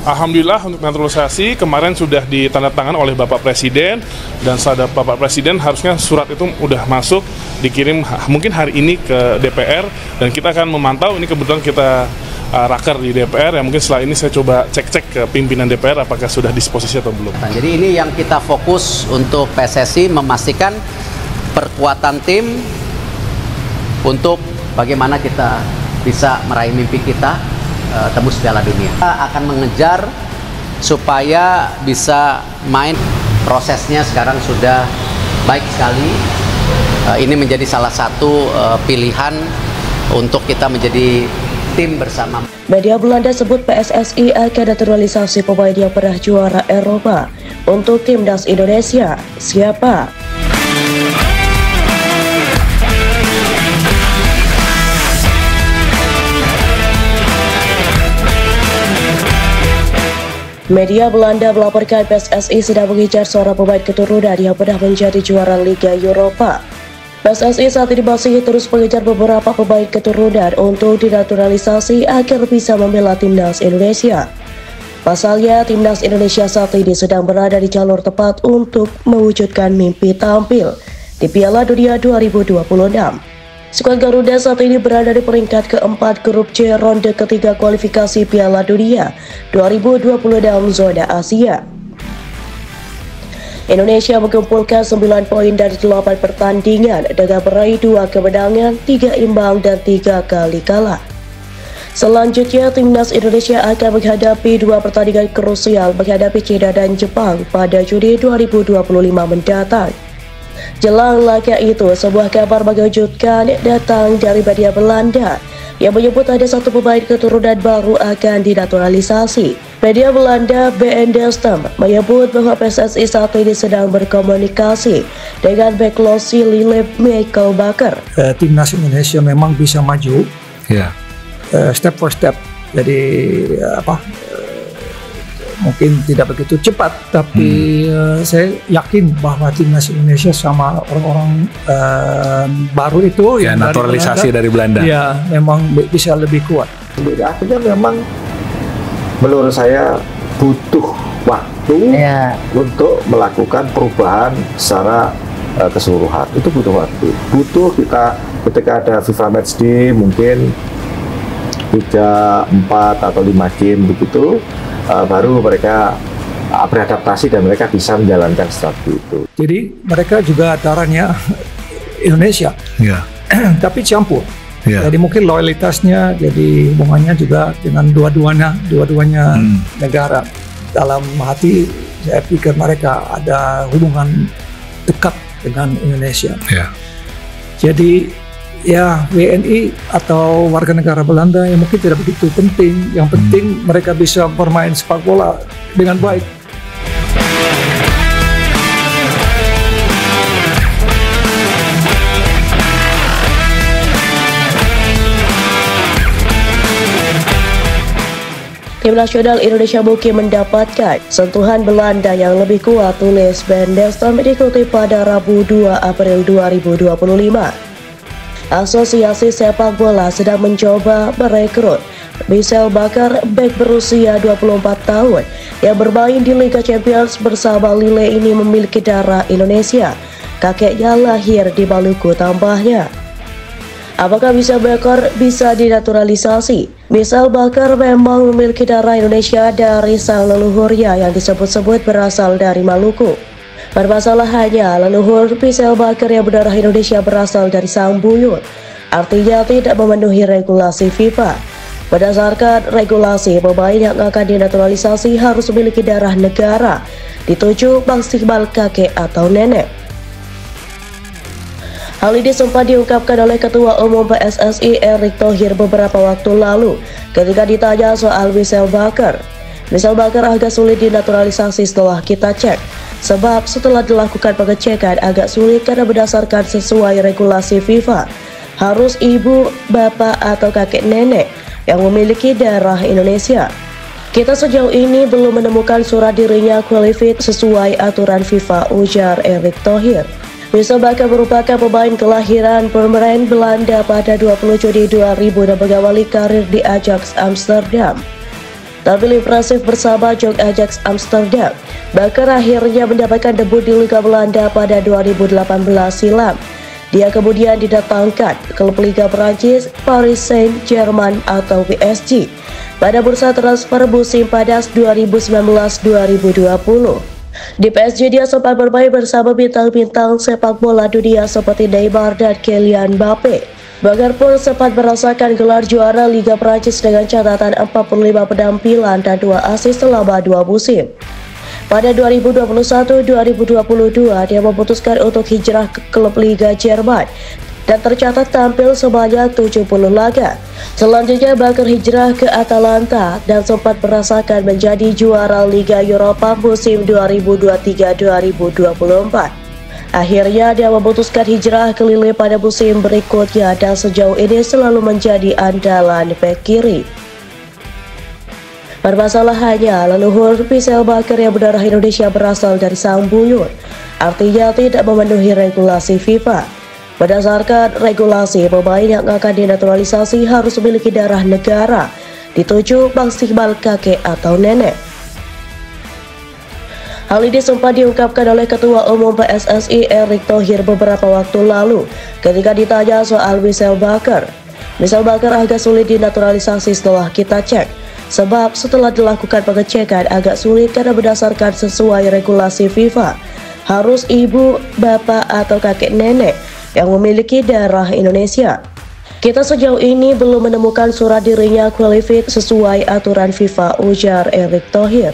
Alhamdulillah untuk naturalisasi kemarin sudah ditandatangan oleh Bapak Presiden, dan setelah Bapak Presiden harusnya surat itu udah masuk, dikirim mungkin hari ini ke DPR, dan kita akan memantau. Ini kebetulan kita raker di DPR, ya mungkin setelah ini saya coba cek-cek ke pimpinan DPR apakah sudah disposisi atau belum. Nah, jadi ini yang kita fokus untuk PSSI, memastikan perkuatan tim untuk bagaimana kita bisa meraih mimpi kita tembus Piala Dunia. Kita akan mengejar supaya bisa main. Prosesnya sekarang sudah baik sekali. Ini menjadi salah satu pilihan untuk kita menjadi tim bersama. Media Belanda sebut PSSI akan naturalisasi pemain yang pernah juara Eropa. Untuk timnas Indonesia, siapa? Media Belanda melaporkan PSSI sedang mengincar seorang pemain keturunan yang pernah menjadi juara Liga Eropa. PSSI saat ini masih terus mengejar beberapa pemain keturunan untuk dinaturalisasi agar bisa membela timnas Indonesia. Pasalnya, timnas Indonesia saat ini sedang berada di jalur tepat untuk mewujudkan mimpi tampil di Piala Dunia 2026. Skuad Garuda saat ini berada di peringkat keempat grup C ronde ketiga kualifikasi Piala Dunia 2026 zona Asia. Indonesia mengumpulkan 9 poin dari 8 pertandingan dengan meraih 2 kemenangan, 3 imbang dan 3 kali kalah. Selanjutnya, timnas Indonesia akan menghadapi 2 pertandingan krusial menghadapi China dan Jepang pada Juni 2025 mendatang. Jelang laga itu, sebuah kabar mengejutkan datang dari media Belanda yang menyebut ada satu pemain keturunan baru akan dinaturalisasi. Media Belanda BN Destem menyebut bahwa PSSI saat ini sedang berkomunikasi dengan bek Losi Lille Michael Baker. Timnas Indonesia memang bisa maju, step for step. Jadi mungkin tidak begitu cepat, tapi saya yakin bahwa timnas Indonesia sama orang-orang baru itu yang naturalisasi dari Belanda, ya memang bisa lebih kuat. Artinya memang menurut saya butuh waktu untuk melakukan perubahan secara keseluruhan. Itu butuh waktu. Butuh kita ketika ada FIFA Matchday mungkin 3, 4 atau 5 game begitu. Baru mereka beradaptasi dan mereka bisa menjalankan strategi itu. Jadi mereka juga darahnya Indonesia, tapi campur. Jadi mungkin loyalitasnya, jadi hubungannya juga dengan dua-duanya negara. Dalam hati saya pikir mereka ada hubungan dekat dengan Indonesia. Jadi ya, WNI atau warga negara Belanda yang mungkin tidak begitu penting. Yang penting mereka bisa bermain sepak bola dengan baik. Tim nasional Indonesia mungkin mendapatkan sentuhan Belanda yang lebih kuat, tulis BN Destem dikutip pada Rabu 2 April 2025. Asosiasi Sepak Bola sedang mencoba merekrut Michael Baker, bek berusia 24 tahun yang bermain di Liga Champions bersama Lille ini memiliki darah Indonesia. Kakeknya lahir di Maluku, tambahnya. Apakah Michael Baker bisa dinaturalisasi? Michael Baker memang memiliki darah Indonesia dari sang leluhurnya yang disebut-sebut berasal dari Maluku. Permasalahannya, leluhur Michael Baker yang berdarah Indonesia berasal dari sang buyut, artinya tidak memenuhi regulasi FIFA. Berdasarkan regulasi, pemain yang akan dinaturalisasi harus memiliki darah negara, dituju maksimal kakek atau nenek. Hal ini sempat diungkapkan oleh Ketua Umum PSSI Erick Thohir beberapa waktu lalu ketika ditanya soal Michael Baker. Michael Baker agak sulit dinaturalisasi setelah kita cek, sebab setelah dilakukan pengecekan agak sulit karena berdasarkan sesuai regulasi FIFA, harus ibu, bapak, atau kakek nenek yang memiliki darah Indonesia. Kita sejauh ini belum menemukan surat dirinya qualified sesuai aturan FIFA, ujar Erick Thohir. Michael Baker merupakan pemain kelahiran Purmerend, Belanda pada 20 Juni 2000 dan mengawali karir di Ajax Amsterdam. Tampil impresif bersama Jong Ajax Amsterdam, Bakker akhirnya mendapatkan debut di Liga Belanda pada 2018 silam. Dia kemudian didatangkan klub Liga Perancis Paris Saint-Germain atau PSG pada bursa transfer musim panas 2019-2020. Di PSG dia sempat bermain bersama bintang-bintang sepak bola dunia seperti Neymar dan Kylian Mbappe. Bakker pun sempat merasakan gelar juara Liga Prancis dengan catatan 45 penampilan dan 2 assist selama 2 musim. Pada 2021-2022 dia memutuskan untuk hijrah ke klub Liga Jerman dan tercatat tampil sebanyak 70 laga. Selanjutnya Bakker hijrah ke Atalanta dan sempat merasakan menjadi juara Liga Eropa musim 2023-2024. Akhirnya dia memutuskan hijrah ke Lille pada musim berikutnya dan sejauh ini selalu menjadi andalan bek kiri. Permasalahannya, leluhur Michel Bakker yang berdarah Indonesia berasal dari sang buyut, artinya tidak memenuhi regulasi FIFA. Berdasarkan regulasi, pemain yang akan dinaturalisasi harus memiliki darah negara, dituju maksimal kakek atau nenek. Hal ini sempat diungkapkan oleh Ketua Umum PSSI Erick Thohir beberapa waktu lalu ketika ditanya soal Michel Bakker. Michel Bakker agak sulit dinaturalisasi setelah kita cek, sebab setelah dilakukan pengecekan agak sulit karena berdasarkan sesuai regulasi FIFA, harus ibu, bapak, atau kakek nenek yang memiliki darah Indonesia. Kita sejauh ini belum menemukan surat dirinya qualified sesuai aturan FIFA, ujar Erick Thohir.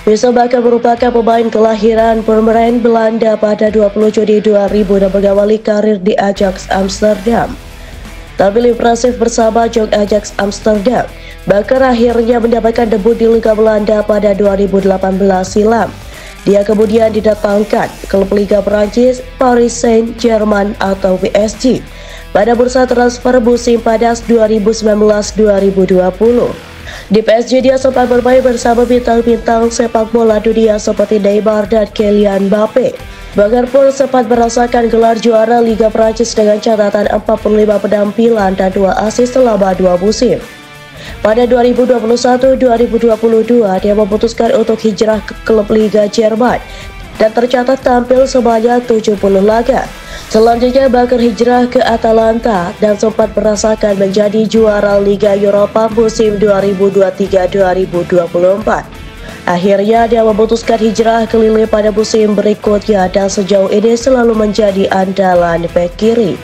Michel Bakker merupakan pemain kelahiran Purmerend, Belanda pada 20 Juni 2000 dan mengawali karir di Ajax Amsterdam. Tampil impresif bersama Jong Ajax Amsterdam, Bakker akhirnya mendapatkan debut di Liga Belanda pada 2018 silam. Dia kemudian didatangkan klub Liga Perancis Paris Saint-Germain atau PSG pada bursa transfer musim panas 2019-2020. Di PSG dia sempat bermain bersama bintang-bintang sepak bola dunia seperti Neymar dan Kylian Mbappe. Bakker pun sempat merasakan gelar juara Liga Prancis dengan catatan 45 penampilan dan 2 assist selama 2 musim. Pada 2021-2022 dia memutuskan untuk hijrah ke klub Liga Jerman dan tercatat tampil sebanyak 70 laga. Selanjutnya Bakker hijrah ke Atalanta dan sempat merasakan menjadi juara Liga Eropa musim 2023-2024. Akhirnya dia memutuskan hijrah ke Lille pada musim berikutnya dan sejauh ini selalu menjadi andalan bek kiri.